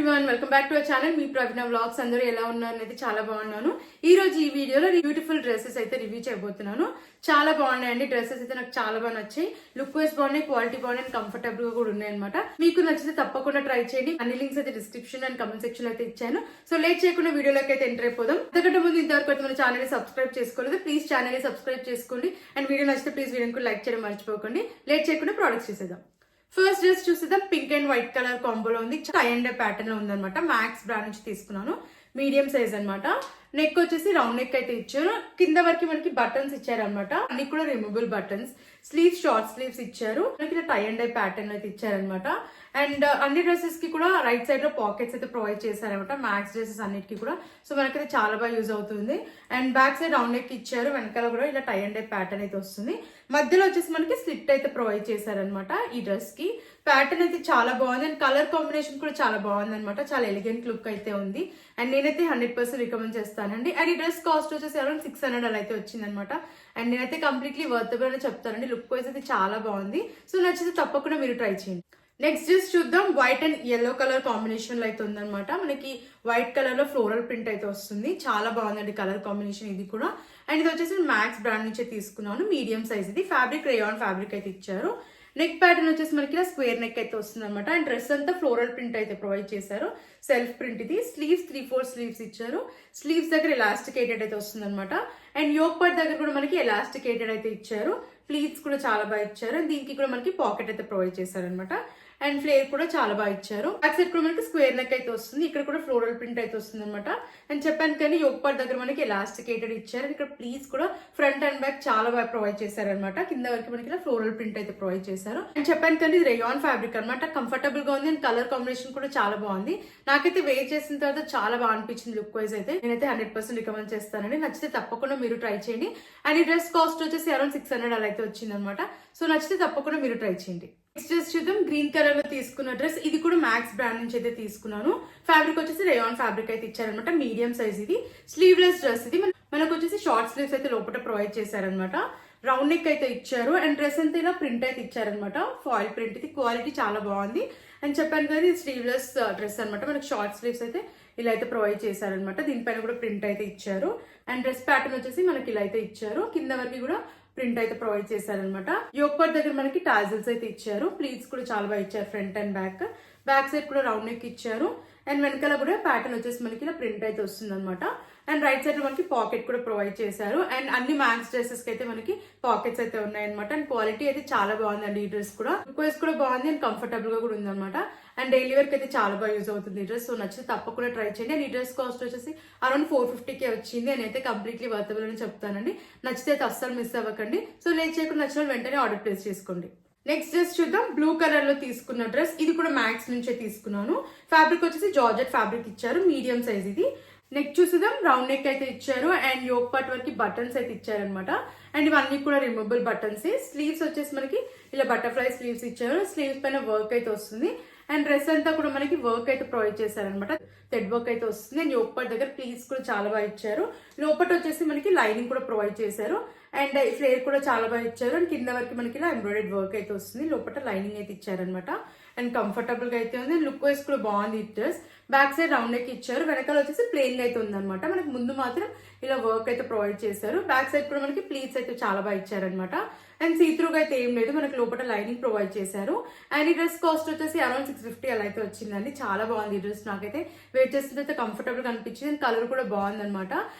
Everyone, welcome back to our channel. Me Praveena vlogs. అందరూ ఎలా ఉన్నారు అనేది చాలా బాగున్నాను. ఈ రోజు ఈ వీడియోలో బ్యూటిఫుల్ డ్రెస్సెస్ అయితే రివ్యూ చేయబోతున్నాను. చాలా బాగున్నాయండి డ్రెస్సెస్ అయితే, నాకు చాలా బాగా నచ్చాయి. లుక్ వైజ్ బాగున్నాయి, క్వాలిటీ బాగున్నాయి, కంఫర్టబుల్ గా కూడా ఉన్నాయి అనమాట. మీకు నచ్చితే తప్పకుండా ట్రై చేయండి. అన్ని లింక్స్ అయితే డిస్క్రిప్షన్ అండ్ కమెంట్ సెక్షన్ అయితే ఇచ్చాను. సో లేట్ చేయకుండా వీడియోలోకి అయితే ఎంటర్ అయిపోదాం. అంతకంటే ముందు ఇంతవరకు అయితే మన ఛానల్ ని సబ్స్క్రైబ్ చేసుకోలేదు, ప్లీజ్ ఛానల్ ని సబ్స్క్రైబ్ చేసుకోండి. అండ్ వీడియో నచ్చితే ప్లీజ్ వీడియోకి లైక్ చేయడం మర్చిపోకండి. లేట్ చేయకుండా ప్రొడక్ట్స్ చూసేద్దాం. ఫస్ట్ డ్రెస్ చూసేద్దాం. పింక్ అండ్ వైట్ కలర్ కాంబోలో ఉంది. టై అండ్ ప్యాటర్న్ లో ఉందన్నమాట. మ్యాక్స్ బ్రాండ్ నుంచి తీసుకున్నాను. మీడియం సైజ్ అనమాట. నెక్ వచ్చేసి రౌండ్ నెక్ అయితే ఇచ్చారు. కింద వరకు మనకి బటన్స్ ఇచ్చారు అనమాట. అన్ని కూడా removable buttons. Sleeves short sleeves ఇచ్చారు. మనకి టై అండ్ ప్యాటర్న్ అయితే ఇచ్చారనమాట. అండ్ అన్ని డ్రెస్సెస్ కి కూడా రైట్ సైడ్ లో పాకెట్స్ అయితే ప్రొవైడ్ చేశారనమాట. మ్యాక్స్ డ్రెస్సెస్ అన్నిటికీ కూడా. సో మనకైతే చాలా బాగా యూజ్ అవుతుంది. And back side round neck ఇచ్చారు. వెనకాల కూడా ఇలా టై అండ్ ప్యాటర్న్ అయితే వస్తుంది. మధ్యలో వచ్చేసి మనకి స్లిట్ అయితే ప్రొవైడ్ చేశారనమాట. ఈ డ్రెస్ కి ప్యాటర్న్ అయితే చాలా బాగుంది. అండ్ కలర్ కాంబినేషన్ కూడా చాలా బాగుంది అనమాట. చాలా ఎలిగెంట్ లుక్ అయితే ఉంది. అండ్ నేనైతే 100% రికమెండ్ చేస్తానండి. అండ్ ఈ డ్రెస్ కాస్ట్ వచ్చేసి అరౌండ్ 600 అలా అయితే వచ్చింది అనమాట. అండ్ నేనైతే కంప్లీట్లీ వర్తబుల్ అని చెప్తానండి. లుక్ వైజ్ అయితే చాలా బాగుంది. సో నచ్చితే తప్పకుండా మీరు ట్రై చేయండి. నెక్స్ట్ డ్రెస్ చూద్దాం. White and yellow colour combination లో అయితే ఉందన్నమాట. మనకి వైట్ కలర్ లో ఫ్లోరల్ ప్రింట్ అయితే వస్తుంది. చాలా బాగుందండి కలర్ కాంబినేషన్ ఇది కూడా. అండ్ ఇది వచ్చేసి మ్యాక్స్ బ్రాండ్ నుంచే తీసుకున్నాను. మీడియం సైజ్ ఇది. ఫ్యాబ్రిక్ రేయాన్ ఫ్యాబ్రిక్ అయితే ఇచ్చారు. నెక్ ప్యాటర్న్ వచ్చేసి మనకి ఇలా స్క్వేర్ నెక్ అయితే వస్తుంది అనమాట. అండ్ డ్రెస్ అంతా ఫ్లోరల్ ప్రింట్ అయితే ప్రొవైడ్ చేశారు. సెల్ఫ్ ప్రింట్ ఇది. స్లీవ్స్ 3/4 స్లీవ్స్ ఇచ్చారు. స్లీవ్స్ దగ్గర ఎలాస్టికేటెడ్ అయితే వస్తుంది అనమాట. అండ్ యోక్ పార్ట్ దగ్గర కూడా మనకి ఎలాస్టికేటెడ్ అయితే ఇచ్చారు. ప్లీట్స్ కూడా చాలా బాగా ఇచ్చారు. అండ్ దీనికి కూడా మనకి పాకెట్ అయితే ప్రొవైడ్ చేశారు అనమాట. అండ్ ఫ్లేర్ కూడా చాలా బాగా ఇచ్చారు. బ్యాక్ సైడ్ కూడా మనకి స్క్వేర్ నెక్ అయితే వస్తుంది. ఇక్కడ కూడా ఫ్లోరల్ ప్రింట్ అయితే వస్తుంది అనమాట. అండ్ చెప్పాను కానీ యోక్ పార్ట్ దగ్గర మనకి ఎలాస్టికేటెడ్ ఇచ్చారు. ఇక్కడ ప్లీట్స్ కూడా ఫ్రంట్ అండ్ బ్యాక్ చాలా బాగా ప్రొవైడ్ చేశారు అనమాట. కింద వరకు మనకి ఇలా ఫ్లోరల్ ప్రింట్ అయితే ప్రొవైడ్ చేశారు. అండ్ చెప్పాను కానీ ఇది రేయాన్ ఫ్యాబ్రిక్ అనమాట. కంఫర్టబుల్ గా ఉంది. అండ్ కలర్ కాంబినేషన్ కూడా చాలా బాగుంది. నాకైతే వేర్ చేసిన తర్వాత చాలా బాగా అనిపించింది లుక్ వైజ్ అయితే. నేనైతే 100% రికమెండ్ చేస్తానండి. నచ్చితే తప్పకుండా మీరు ట్రై చేయండి. అండ్ ఈ డ్రెస్ కాస్ట్ వచ్చేసి అరౌండ్ 600 అలా అయితే వచ్చింది అనమాట. సో నచ్చితే తప్పకుండా మీరు ట్రై చేయండి. నెక్స్ట్ డ్రెస్ చూద్దాం. గ్రీన్ కలర్ లో తీసుకున్న డ్రెస్. ఇది కూడా మ్యాక్స్ బ్రాండ్ నుంచి అయితే తీసుకున్నాను. ఫ్యాబ్రిక్ వచ్చేసి రేయాన్ ఫ్యాబ్రిక్ అయితే ఇచ్చారనమాట. మీడియం సైజ్ ఇది. స్లీవ్లెస్ డ్రెస్ ఇది. మనకు వచ్చేసి షార్ట్ స్లీవ్స్ అయితే లోపల ప్రొవైడ్ చేశారనమాట. రౌండ్ నెక్ అయితే ఇచ్చారు. అండ్ డ్రెస్ అంతా ఇలా ప్రింట్ అయితే ఇచ్చారనమాట. ఫాయిల్ ప్రింట్ ఇది. క్వాలిటీ చాలా బాగుంది. అండ్ చెప్పాను కదా ఇది స్లీవ్లెస్ డ్రెస్ అనమాట. మనకి షార్ట్ స్లీవ్స్ అయితే ఇలా అయితే ప్రొవైడ్ చేశారనమాట. దీనిపైన కూడా ప్రింట్ అయితే ఇచ్చారు. అండ్ డ్రెస్ ప్యాటర్న్ వచ్చేసి మనకి ఇలా అయితే ఇచ్చారు. కింద వరకు కూడా ప్రింట్ అయితే ప్రొవైడ్ చేశారనమాట. యోక్ పార్ట్ దగ్గర మనకి టాజిల్స్ అయితే ఇచ్చారు. ప్లీట్స్ కూడా చాలా బాగా ఇచ్చారు. Front and back. Back side కూడా రౌండ్ నెక్ ఇచ్చారు. అండ్ వెనకాల కూడా ప్యాటర్న్ వచ్చేసి మనకి ఇలా ప్రింట్ అయితే వస్తుంది అనమాట. అండ్ రైట్ సైడ్ లో మనకి పాకెట్ కూడా ప్రొవైడ్ చేశారు. అండ్ అన్ని మ్యాక్స్ డ్రెస్సెస్ కి అయితే మనకి పాకెట్స్ అయితే ఉన్నాయన్నమాట. అండ్ క్వాలిటీ అయితే చాలా బాగుందండి. ఈ డ్రెస్ కూడా లుక్ వైజ్ కూడా బాగుంది. అండ్ కంఫర్టబుల్ గా కూడా ఉందన్నమాట. అండ్ డైలీ వేర్ కి అయితే చాలా బాగా యూజ్ అవుతుంది ఈ డ్రెస్. సో నచ్చితే తప్పకుండా ట్రై చేయండి. అండ్ ఈ డ్రెస్ కాస్ట్ వచ్చేసి అరౌండ్ 450కే వచ్చింది. నేనైతే కంప్లీట్లీ వర్తబుల్ అని చెప్తానండి. నచ్చితే అయితే అస్సలు మిస్ అవ్వకండి. సో లేట్ చేయకుండా నచ్చిన వెంటనే ఆర్డర్ ప్లేస్ చేసుకోండి. నెక్స్ట్ డ్రెస్ చూద్దాం. బ్లూ కలర్ లో తీసుకున్న డ్రెస్. ఇది కూడా మ్యాక్స్ నుంచే తీసుకున్నాను. ఫ్యాబ్రిక్ వచ్చేసి జార్జెట్ ఫ్యాబ్రిక్ ఇచ్చారు. మీడియం సైజ్ ఇది. నెక్ చూసేద్దాం. రౌండ్ నెక్ అయితే ఇచ్చారు. అండ్ యోక్ పార్ట్ వరకు బటన్స్ అయితే ఇచ్చారనమాట. అండ్ ఇవన్నీ కూడా రిమూవబుల్ బటన్స్. స్లీవ్స్ వచ్చేసి మనకి ఇలా బటర్ఫ్లై స్లీవ్స్ ఇచ్చారు. స్లీవ్స్ పైన వర్క్ అయితే వస్తుంది. అండ్ డ్రెస్ అంతా కూడా మనకి వర్క్ అయితే ప్రొవైడ్ చేశారనమాట. థ్రెడ్ వర్క్ అయితే వస్తుంది. అండ్ యోక్ పార్ట్ దగ్గర ప్లీట్స్ కూడా చాలా బాగా ఇచ్చారు. లోపల వచ్చేసి మనకి లైనింగ్ కూడా ప్రొవైడ్ చేశారు. అండ్ ఫ్లేర్ కూడా చాలా బాగా ఇచ్చారు. అండ్ కింద వరకు మనకి ఇలా ఎంబ్రాయిడెడ్ వర్క్ అయితే వస్తుంది. లోపల లైనింగ్ అయితే ఇచ్చారనమాట. అండ్ కంఫర్టబుల్ గా అయితే ఉంది. లుక్ వైజ్ కూడా బాగుంది ఈ dress. Back side round neck ఇచ్చారు. వెనకాల వచ్చేసి ప్లెయిన్ గా అయితే ఉందన్నమాట. మనకి ముందు మాత్రం ఇలా వర్క్ అయితే ప్రొవైడ్ చేశారు. బ్యాక్ సైడ్ కూడా మనకి ప్లీట్స్ అయితే చాలా బాగా ఇచ్చారనమాట. అండ్ సీత్రూగా అయితే ఏం లేదు. మనకి లోపల లైనింగ్ ప్రొవైడ్ చేశారు. అండ్ ఈ డ్రెస్ కాస్ట్ వచ్చేసి అరౌండ్ 650 అలా అయితే వచ్చిందండి. చాలా బాగుంది ఈ డ్రెస్. నాకైతే వేర్ చేస్తుంటే కంఫర్టబుల్ గా అనిపించింది. అండ్ కలర్ కూడా బాగుంది అనమాట.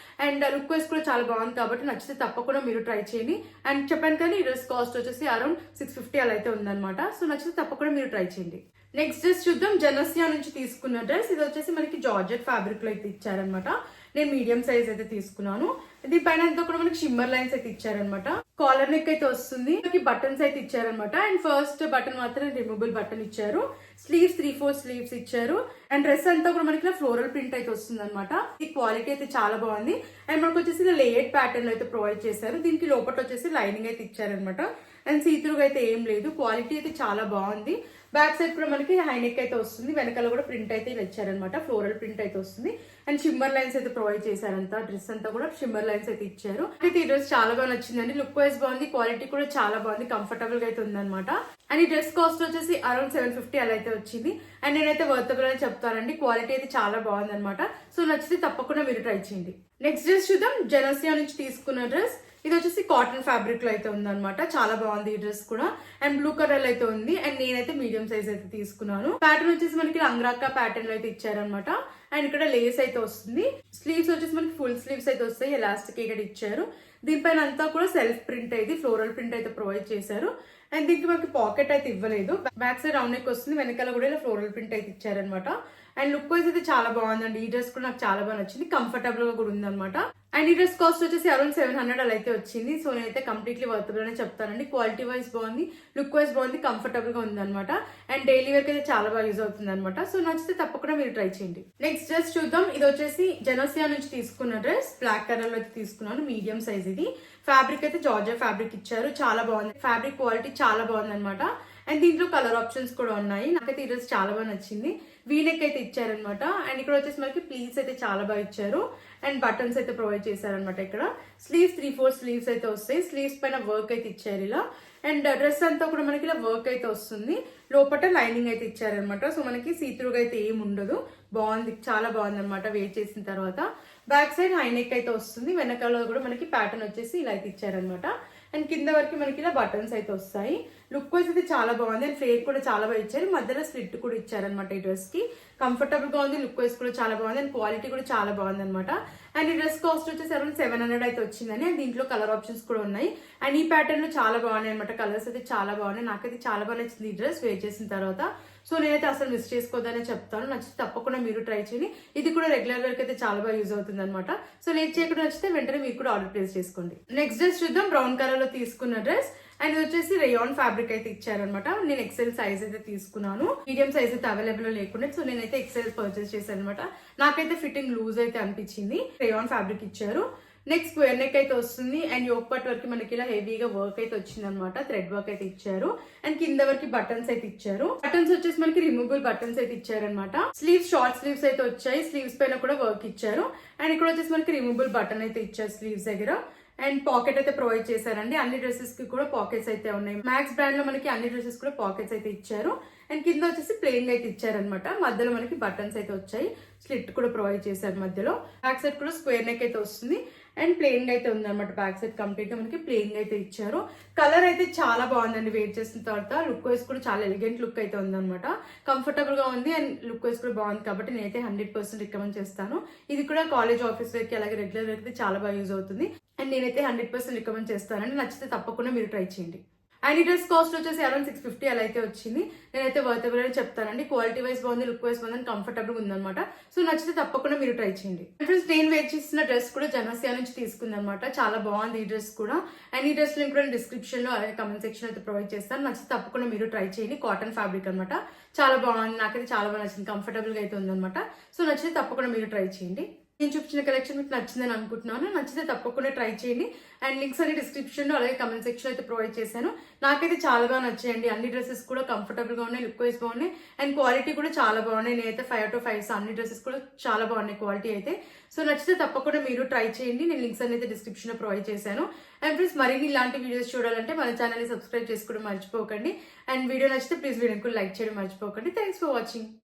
అండ్ లుక్ వైజ్ కూడా చాలా బాగుంది. కాబట్టి నచ్చితే తప్పకుండా మీరు ట్రై చేయండి. అండ్ చెప్పాను కానీ ఈ డ్రెస్ కాస్ట్ వచ్చేసి అరౌండ్ 650 అలా అయితే ఉందన్నమాట. సో నచ్చితే తప్పకుండా మీరు ట్రై చేయండి. నెక్స్ట్ డ్రెస్ చూద్దాం. జనస్యా నుంచి తీసుకున్న డ్రెస్. ఇది వచ్చేసి మనకి జార్జెట్ ఫ్యాబ్రిక్ లో అయితే ఇచ్చారనమాట. నేను మీడియం సైజ్ అయితే తీసుకున్నాను. దీనిపైన అంతా కూడా మనకి షిమ్మర్ లైన్స్ అయితే ఇచ్చారనమాట. కాలర్ నెక్ అయితే వస్తుంది. మనకి బటన్స్ అయితే ఇచ్చారనమాట. అండ్ ఫస్ట్ బటన్ మాత్రం రిమూవబుల్ బటన్ ఇచ్చారు. స్లీవ్స్ 3/4 స్లీవ్స్ ఇచ్చారు. అండ్ డ్రెస్ అంతా కూడా మనకి ఫ్లోరల్ ప్రింట్ అయితే వస్తుంది అనమాట. ఈ క్వాలిటీ అయితే చాలా బాగుంది. అండ్ మనకు వచ్చేసి లేయర్ ప్యాటర్న్ అయితే ప్రొవైడ్ చేశారు. దీనికి లోపల వచ్చేసి లైనింగ్ అయితే ఇచ్చారనమాట. అండ్ సీత్రూగా అయితే ఏం లేదు. క్వాలిటీ అయితే చాలా బాగుంది. బ్యాక్ సైడ్ కూడా మనకి హై నెక్ అయితే వస్తుంది. వెనకాల కూడా ప్రింట్ అయితే ఇచ్చారనమాట. ఫ్లోరల్ ప్రింట్ అయితే వస్తుంది. అండ్ షిమ్మర్ లైన్స్ అయితే ప్రొవైడ్ చేశారంతా. డ్రెస్ అంతా కూడా షిమ్మర్ లైన్స్ అయితే ఇచ్చారు. అయితే ఈ డ్రెస్ చాలా బాగా నచ్చిందండి. లుక్ వైజ్ బాగుంది. క్వాలిటీ కూడా చాలా బాగుంది. కంఫర్టబుల్ గా అయితే ఉందన్నమాట. అండ్ ఈ డ్రెస్ కాస్ట్ వచ్చేసి అరౌండ్ 750 అలా అయితే వచ్చింది. అండ్ నేనైతే వర్తబుల్ అని చెప్తానండి, క్వాలిటీ అయితే చాలా బాగుంది అనమాట. సో నచ్చితే తప్పకుండా మీరు ట్రై చేయండి. నెక్స్ట్ డ్రెస్ చూద్దాం. జెనసియా నుంచి తీసుకున్న డ్రెస్. ఇది వచ్చేసి కాటన్ ఫ్యాబ్రిక్ లో అయితే ఉందన్నమాట. చాలా బాగుంది ఈ డ్రెస్ కూడా. అండ్ బ్లూ కలర్ అయితే ఉంది. అండ్ నేనైతే మీడియం సైజ్ అయితే తీసుకున్నాను. ప్యాటర్న్ వచ్చేసి మనకి అంగ్రాకా ప్యాటర్న్ లో అయితే ఇచ్చారనమాట. అండ్ ఇక్కడ లేస్ అయితే వస్తుంది. స్లీవ్స్ వచ్చేసి మనకి ఫుల్ స్లీవ్స్ అయితే వస్తాయి, ఎలాస్టిక్ ఇక్కడ ఇచ్చారు. దీనిపైన అంతా కూడా సెల్ఫ్ ప్రింట్ అయితే ఫ్లోరల్ ప్రింట్ అయితే ప్రొవైడ్ చేశారు. అండ్ దీనికి మనకి పాకెట్ అయితే ఇవ్వలేదు. బ్యాక్ సైడ్ రౌండ్ నెక్ వస్తుంది, వెనకాల కూడా ఇలా ఫ్లోరల్ ప్రింట్ అయితే ఇచ్చారనమాట. అండ్ లుక్ వైజ్ అయితే చాలా బాగుందండి. ఈ డ్రెస్ కూడా నాకు చాలా బాగా నచ్చింది, కంఫర్టబుల్ గా కూడా ఉందన్నమాట. అండ్ ఈ డ్రెస్ కాస్ట్ వచ్చేసి అరౌండ్ 700 అలా అయితే వచ్చింది. సో నేనైతే కంప్లీట్లీ వర్తబుల్ అని చెప్తానండి. క్వాలిటీ వైజ్ బాగుంది, లుక్ వైజ్ బాగుంది, కంఫర్టబుల్ గా ఉంది అనమాట. అండ్ డైలీ వేర్ అయితే చాలా బాగా యూజ్ అవుతుంది అనమాట. సో నచ్చితే తప్పకుండా మీరు ట్రై చేయండి. నెక్స్ట్ డ్రెస్ చూద్దాం. ఇది వచ్చేసి జెనసియా నుంచి తీసుకున్న డ్రెస్. బ్లాక్ కలర్ లో అయితే తీసుకున్నాను, మీడియం సైజ్ ఇది. ఫ్యాబ్రిక్ అయితే జార్జియా ఫ్యాబ్రిక్ ఇచ్చారు, చాలా బాగుంది. ఫ్యాబ్రిక్ క్వాలిటీ చాలా బాగుంది అనమాట. అండ్ దీంట్లో కలర్ ఆప్షన్స్ కూడా ఉన్నాయి. నాకైతే ఈ డ్రెస్ చాలా బాగా నచ్చింది. వీనెక్ అయితే ఇచ్చారనమాట. అండ్ ఇక్కడ వచ్చేసి మనకి ప్లీట్స్ అయితే చాలా బాగా ఇచ్చారు. అండ్ బటన్స్ అయితే ప్రొవైడ్ చేశారనమాట. ఇక్కడ స్లీవ్స్ 3/4 స్లీవ్స్ అయితే వస్తాయి. స్లీవ్స్ పైన వర్క్ అయితే ఇచ్చారు ఇలా. అండ్ డ్రెస్ అంతా కూడా మనకి ఇలా వర్క్ అయితే వస్తుంది. లోపల లైనింగ్ అయితే ఇచ్చారనమాట. సో మనకి సీత్రూగా అయితే ఏం ఉండదు. బాగుంది, చాలా బాగుంది అనమాట వేర్ చేసిన తర్వాత. బ్యాక్ సైడ్ హైనెక్ అయితే వస్తుంది. వెనకాల కూడా మనకి ప్యాటర్న్ వచ్చేసి ఇలా అయితే ఇచ్చారనమాట. అండ్ కింద వరకు మనకి ఇలా బటన్స్ అయితే వస్తాయి. లుక్ వైజ్ అయితే చాలా బాగుంది. అండ్ ఫ్లేర్ కూడా చాలా బాగా ఇచ్చారు. మధ్యలో స్లిట్ కూడా ఇచ్చారనమాట. ఈ డ్రెస్ కి కంఫర్టబుల్ గా ఉంది, లుక్ వైజ్ కూడా చాలా బాగుంది. అండ్ క్వాలిటీ కూడా చాలా బాగుంది అనమాట. అండ్ ఈ డ్రెస్ కాస్ట్ వచ్చేసి అరౌండ్ 700 అయితే వచ్చిందని. అండ్ దీంట్లో కలర్ ఆప్షన్స్ కూడా ఉన్నాయి. అండ్ ఈ ప్యాటర్న్ లో చాలా బాగున్నాయి అనమాట. కలర్స్ అయితే చాలా బాగున్నాయి. నాకైతే చాలా బాగా నచ్చింది ఈ డ్రెస్ వేర్ చేసిన తర్వాత. సో నేనైతే అసలు మిస్ చేసుకోవద్దనే చెప్తాను. నచ్చితే తప్పకుండా మీరు ట్రై చేయండి. ఇది కూడా రెగ్యులర్ వేర్ అయితే చాలా బాగా యూజ్ అవుతుంది అనమాట. సో లేట్ చేయకుండా నచ్చితే వెంటనే మీరు కూడా ఆర్డర్ ప్లేస్ చేసుకోండి. నెక్స్ట్ డ్రెస్ చూద్దాం. బ్రౌన్ కలర్ లో తీసుకున్న డ్రెస్. అండ్ ఇది వచ్చేసి రేయాన్ ఫ్యాబ్రిక్ అయితే ఇచ్చారనమాట. నేను ఎక్సెల్ సైజ్ అయితే తీసుకున్నాను, మీడియం సైజ్ అయితే అవైలబుల్ లేకుండా. సో నేనైతే ఎక్సెల్ పర్చేస్ చేశాను అనమాట. నాకైతే ఫిట్టింగ్ లూజ్ అయితే అనిపించింది. రేయాన్ ఫ్యాబ్రిక్ ఇచ్చారు. నెక్స్ట్ స్క్వేర్ నెక్ అయితే వస్తుంది. అండ్ యోక్ పార్ట్ వరకు మనకి ఇలా హెవీగా వర్క్ అయితే వచ్చింది అనమాట. థ్రెడ్ వర్క్ అయితే ఇచ్చారు. అండ్ కింద వరకు బటన్స్ అయితే ఇచ్చారు. బటన్స్ వచ్చేసి మనకి రిమూవబుల్ బటన్స్ అయితే ఇచ్చారనమాట. స్లీవ్స్ షార్ట్ స్లీవ్స్ అయితే వచ్చాయి. స్లీవ్స్ పైన కూడా వర్క్ ఇచ్చారు. అండ్ ఇక్కడ వచ్చేసి మనకి రిమూవబుల్ బటన్ అయితే ఇచ్చారు స్లీవ్స్ దగ్గర. అండ్ పాకెట్ అయితే ప్రొవైడ్ చేశారండి. అన్ని డ్రెస్సెస్ కి కూడా పాకెట్స్ అయితే ఉన్నాయి. మ్యాక్స్ బ్రాండ్ లో మనకి అన్ని డ్రెస్సెస్ కూడా పాకెట్స్ అయితే ఇచ్చారు. అండ్ కింద వచ్చేసి ప్లెయిన్ అయితే ఇచ్చారనమాట. మధ్యలో మనకి బటన్స్ అయితే వచ్చాయి. స్లిట్ కూడా ప్రొవైడ్ చేశారు మధ్యలో. బ్యాక్ సైడ్ కూడా స్క్వేర్ నెక్ అయితే వస్తుంది. అండ్ ప్లెయిన్ అయితే ఉంది అనమాట. బ్యాక్ సైడ్ కంప్లీట్ గా మనకి ప్లెయిన్ అయితే ఇచ్చారు. కలర్ అయితే చాలా బాగుందండి వేర్ చేసిన తర్వాత. లుక్ వైజ్ కూడా చాలా ఎలిగెంట్ లుక్ అయితే ఉందన్నమాట. కంఫర్టబుల్ గా ఉంది. అండ్ లుక్ వైజ్ కూడా బాగుంది కాబట్టి నేనైతే 100% రికమెండ్ చేస్తాను. ఇది కూడా కాలేజ్ ఆఫీస్ వేర్ కి అలాగే రెగ్యులర్ వేర్ కి చాలా బాగా యూజ్ అవుతుంది. అండ్ నేనైతే 100% రికమెండ్ చేస్తానండి. నచ్చితే తప్పకుండా మీరు ట్రై చేయండి. అండ్ ఈ డ్రెస్ కాస్ట్ వచ్చేసి అరౌండ్ 650 అలా అయితే వచ్చింది. నేనైతే వర్తబుల్ అని చెప్తానండి. క్వాలిటీ వైజ్ బాగుంది, లుక్ వైజ్ బాగుంది, కంఫర్టబుల్ ఉందన్నమాట. సో నచ్చితే తప్పకుండా మీరు ట్రై చేయండి. ఫ్రెండ్స్, నేను వేర్ చేసిన డ్రెస్ కూడా జెనసియా నుంచి తీసుకుంది అనమాట. చాలా బాగుంది ఈ డ్రెస్ కూడా. అండ్ ఈ డ్రెస్ లింక్ కూడా డిస్క్రిప్షన్ లో అలాగే కమెంట్ సెక్షన్ అయితే ప్రొవైడ్ చేస్తాను. నచ్చితే తప్పకుండా మీరు ట్రై చేయండి. కాటన్ ఫ్యాబ్రిక్ అనమాట. చాలా బాగుంది, నాకైతే చాలా బాగా నచ్చింది, కంఫర్టబుల్ గా అయితే ఉందన్నమాట. సో నచ్చితే తప్పకుండా మీరు ట్రై చేయండి. నేను చూపించిన కలెక్షన్ మీకు నచ్చిందని అనుకుంటున్నాను. నచ్చితే తప్పకుండా ట్రై చేయండి. అండ్ లింక్స్ అన్ని డిస్క్రిప్షన్ లో అలాగే కమెంట్ సెక్షన్ అయితే ప్రొవైడ్ చేశాను. నాకైతే చాలా బాగా నచ్చాయండి. అన్ని డ్రెస్సెస్ కూడా కంఫర్టబుల్ గా ఉన్నాయి, లుక్ వైజ్ బాగున్నాయి. అండ్ క్వాలిటీ కూడా చాలా బాగున్నాయి. నేనైతే 5 out of 5 అన్ని డ్రెస్సెస్ కూడా చాలా బాగున్నాయి క్వాలిటీ అయితే. సో నచ్చితే తప్పకుండా మీరు ట్రై చేయండి. నేను లింక్స్ అనేది డిస్క్రిప్షన్ లో ప్రొవైడ్ చేశాను. అండ్ ప్లీజ్ మరిన్ని ఇలాంటి వీడియోస్ చూడాలంటే మన ఛానల్ ని సబ్స్క్రైబ్ చేసుకోవడం మర్చిపోకండి. అండ్ వీడియో నచ్చితే ప్లీజ్ వీడియోకి లైక్ చేయడం మర్చిపోకండి. Thanks for watching.